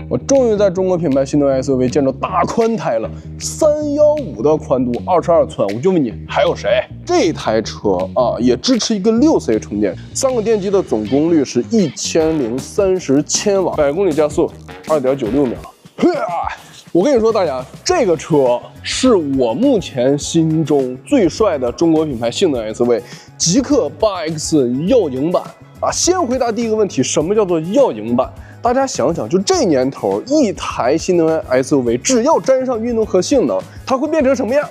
我终于在中国品牌新能源 SUV 见着大宽胎了，315的宽度，22寸。我就问你，还有谁？这台车啊，也支持一个6C 充电，3个电机的总功率是1030千瓦，100公里加速2.96秒。我跟你说，大家，这个车是我目前心中最帅的中国品牌性能 SUV， 极氪 8X 耀营版啊。先回答第一个问题，什么叫做耀营版？大家想想，就这年头，一台新能源 SUV 只要沾上运动和性能，它会变成什么样？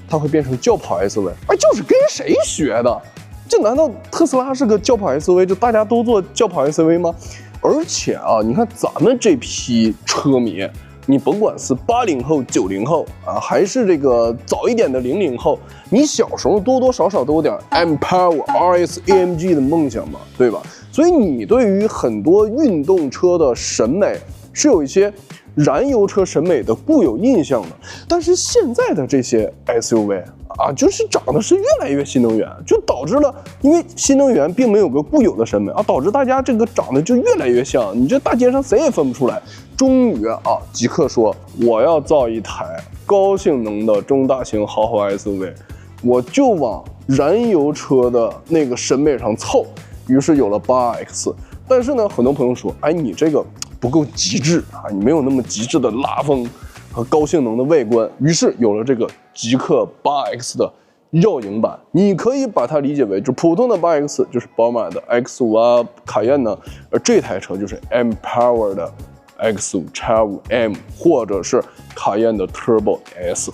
它会变成轿跑 SUV。哎，就是跟谁学的？这难道特斯拉是个轿跑 SUV， 就大家都做轿跑 SUV 吗？而且啊，你看咱们这批车迷，你甭管是80后、90后啊，还是这个早一点的00后，你小时候多多少少都有点 M-Power、RS、AMG 的梦想嘛，对吧？所以你对于很多运动车的审美是有一些燃油车审美的固有印象的。但是现在的这些 SUV 啊，就是长得是越来越新能源，就导致了，因为新能源并没有个固有的审美啊，导致大家这个长得就越来越像，你这大街上谁也分不出来。终于啊，极氪说我要造一台高性能的中大型豪华 SUV， 我就往燃油车的那个审美上凑，于是有了 8X。但是呢，很多朋友说，哎，你这个不够极致啊，你没有那么极致的拉风和高性能的外观，于是有了这个极氪 8X 的耀营版。你可以把它理解为，就普通的 8X 就是宝马的 X5啊、卡宴呢，而这台车就是 M-Power 的 X5X5M 或者是卡宴的 Turbo S。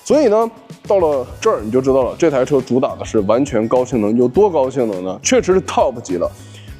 所以呢，到了这儿你就知道了，这台车主打的是完全高性能。有多高性能呢？确实是 top 级的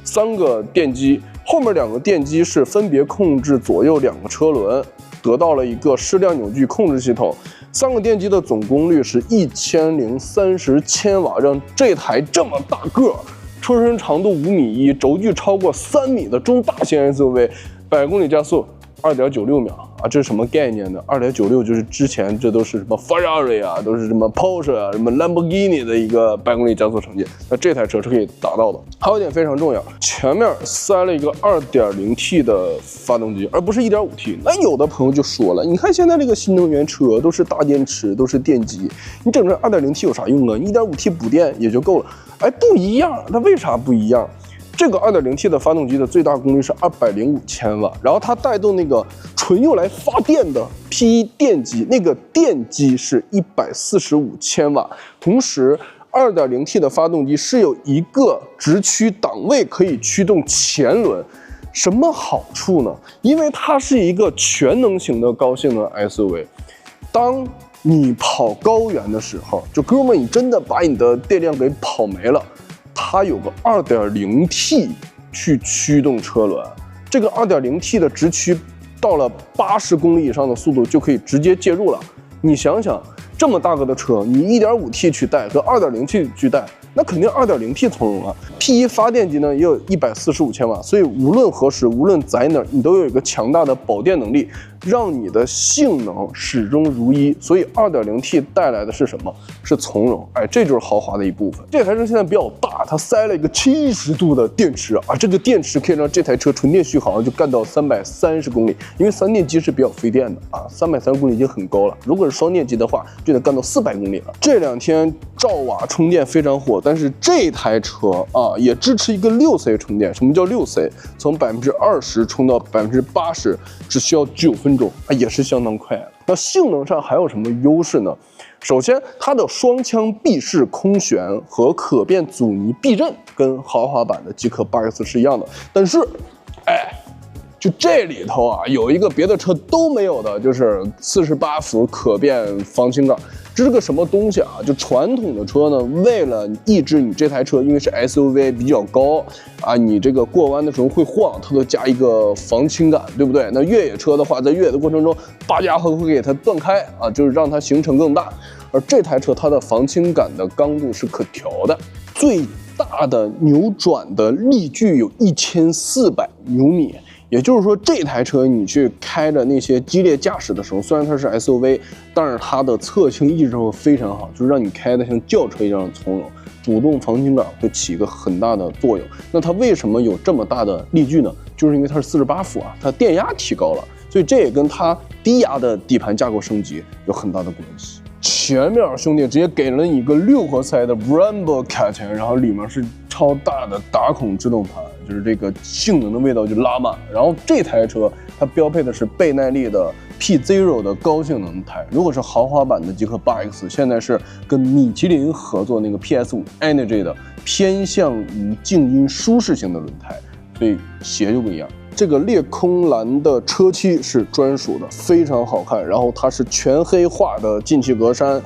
，3个电机，后面2个电机是分别控制左右2个车轮，得到了一个矢量扭矩控制系统。3个电机的总功率是1030千瓦，让这台这么大个、车身长度5.1米、轴距超过3米的中大型 SUV，100公里加速2.96秒啊！这是什么概念呢？2.96就是之前这都是什么 Ferrari 啊，都是什么 Porsche 啊，什么 Lamborghini 的一个100公里加速成绩，那这台车是可以达到的。还有一点非常重要，前面塞了一个 2.0T 的发动机，而不是 1.5T。那有的朋友就说了，你看现在这个新能源车都是大电池，都是电机，你整成 2.0T 有啥用啊？ 1.5T 补电也就够了。哎，不一样，它为啥不一样？这个 2.0T 的发动机的最大功率是205千瓦，然后它带动那个纯用来发电的 P1 电机，那个电机是145千瓦。同时 2.0T 的发动机是有一个直驱档位可以驱动前轮。什么好处呢？因为它是一个全能型的高性能 SUV。当你跑高原的时候，就哥们，你真的把你的电量给跑没了，它有个 2.0T 去驱动车轮，这个 2.0T 的直驱到了80公里以上的速度就可以直接介入了。你想想，这么大个的车，你 1.5T 去带和 2.0T 去带，那肯定 2.0T 从容啊。P1 发电机呢也有145千瓦，所以无论何时，无论在哪儿，你都有一个强大的保电能力，让你的性能始终如一。所以 2.0T 带来的是什么？是从容。哎，这就是豪华的一部分。这台车现在比较大，它塞了一个70度的电池啊，这个电池可以让这台车纯电续航就干到330公里，因为3电机是比较费电的啊，330公里已经很高了。如果是双电机的话，就得干到400公里了。这2天兆瓦充电非常火，但是这台车啊也支持一个6C 充电。什么叫6C？从20%充到80%，只需要9分钟啊，也是相当快的。那性能上还有什么优势呢？首先，它的双腔闭式空悬和可变阻尼避震跟豪华版的极氪 8X 是一样的，但是，哎。就这里头啊，有一个别的车都没有的，就是48伏可变防倾杆。这是个什么东西啊？就传统的车呢，为了抑制你这台车，因为是 SUV 比较高啊，你这个过弯的时候会晃，它都加一个防倾杆，对不对？那越野车的话，在越野的过程中，八家伙会给它断开啊，就是让它行程更大。而这台车它的防倾杆的刚度是可调的，最大的扭转的力矩有1400牛米。也就是说，这台车你去开着那些激烈驾驶的时候，虽然它是 SUV， 但是它的侧倾抑制会非常好，就是让你开的像轿车一样从容。主动防倾杆会起一个很大的作用。那它为什么有这么大的力矩呢？就是因为它是48伏啊，它电压提高了，所以这也跟它低压的底盘架构升级有很大的关系。前面兄弟直接给了你一个6活塞的 Brembo 卡钳，然后里面是超大的打孔制动盘，就是这个性能的味道就拉满。然后这台车它标配的是倍耐力的 P0 的高性能胎，如果是豪华版的极氪 8X， 现在是跟米其林合作那个 PS5 Energy 的偏向于静音舒适型的轮胎，所以鞋就不一样。这个裂空蓝的车漆是专属的，非常好看。然后它是全黑化的进气格栅，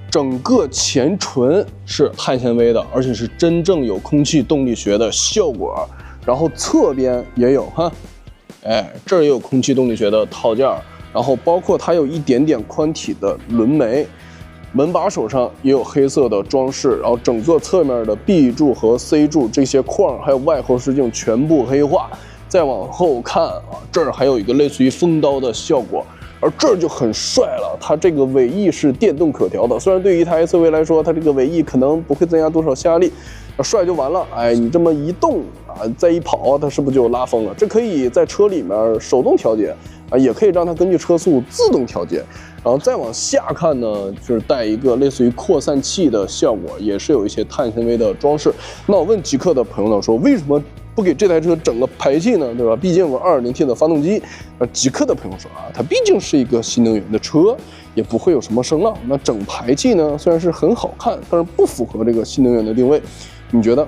整个前唇是碳纤维的，而且是真正有空气动力学的效果。然后侧边也有哈，这儿也有空气动力学的套件。然后包括它有一点点宽体的轮眉，门把手上也有黑色的装饰，然后整个侧面的 B 柱和 C 柱这些框还有外后视镜全部黑化。再往后看啊，这儿还有一个类似于风刀的效果，而这儿就很帅了。它这个尾翼是电动可调的，虽然对于一台 SUV 来说，它这个尾翼可能不会增加多少下力，帅就完了。你这么一动啊，再一跑，它是不是就拉风了？这可以在车里面手动调节啊，也可以让它根据车速自动调节。然后再往下看呢，就是带一个类似于扩散器的效果，也是有一些碳纤维的装饰。那我问极氪的朋友呢，说为什么不给这台车整个排气呢？对吧？毕竟有 2.0T 的发动机。极氪的朋友说啊，它毕竟是一个新能源的车，也不会有什么声浪。那整排气呢，虽然是很好看，但是不符合这个新能源的定位。你觉得？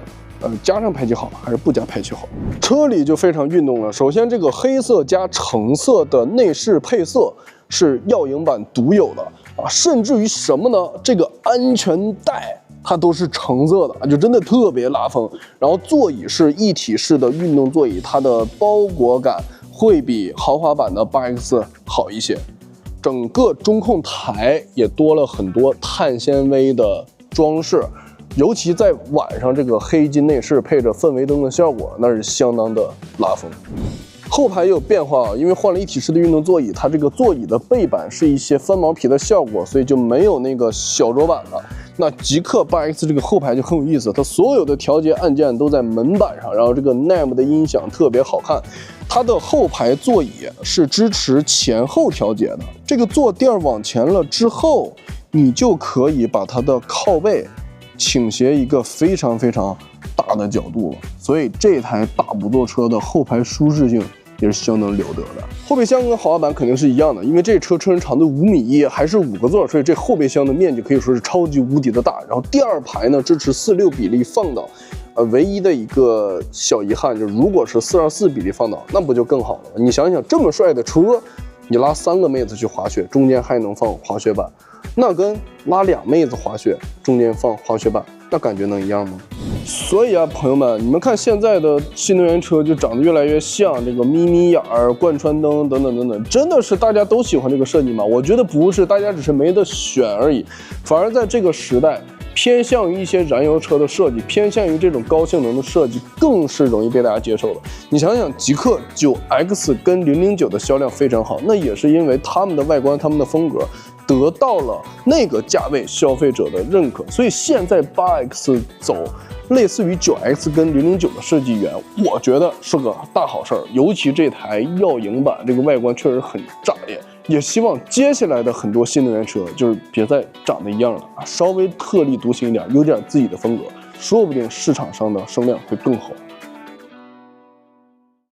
加上排气好还是不加排气好？车里就非常运动了。首先，这个黑色加橙色的内饰配色是耀影版独有的啊，甚至于什么呢？这个安全带它都是橙色的，就真的特别拉风。然后座椅是一体式的运动座椅，它的包裹感会比豪华版的 8X 好一些。整个中控台也多了很多碳纤维的装饰。尤其在晚上，这个黑金内饰配着氛围灯的效果，那是相当的拉风。后排也有变化啊，因为换了一体式的运动座椅，它这个座椅的背板是一些翻毛皮的效果，所以就没有那个小桌板了。那极氪 8X 这个后排就很有意思，它所有的调节按键都在门板上，然后这个 NAM 的音响特别好看。它的后排座椅是支持前后调节的，这个坐垫往前了之后，你就可以把它的靠背倾斜一个非常非常大的角度了，所以这台大5座车的后排舒适性也是相当了得的。后备箱跟豪华版肯定是一样的，因为这车车身长度5.1米，还是5个座，所以这后备箱的面积可以说是超级无敌的大。然后第2排呢支持4:6比例放倒，唯一的一个小遗憾就是如果是4:4比例放倒，那不就更好了？你想想这么帅的车，你拉3个妹子去滑雪，中间还能放滑雪板。那跟拉2妹子滑雪中间放滑雪板，那感觉能一样吗？所以啊，朋友们，你们看现在的新能源车就长得越来越像这个眯眯眼儿、贯穿灯等等等等，真的是大家都喜欢这个设计吗？我觉得不是，大家只是没得选而已。反而在这个时代，偏向于一些燃油车的设计，偏向于这种高性能的设计，更是容易被大家接受的。你想想，极氪 9X 跟009的销量非常好，那也是因为他们的外观、他们的风格得到了那个价位消费者的认可。所以现在 8X 走类似于 9X 跟009的设计源，我觉得是个大好事儿。尤其这台耀影版，这个外观确实很炸裂。也希望接下来的很多新能源车就是别再长得一样了啊，稍微特立独行一点，有点自己的风格，说不定市场上的声量会更好。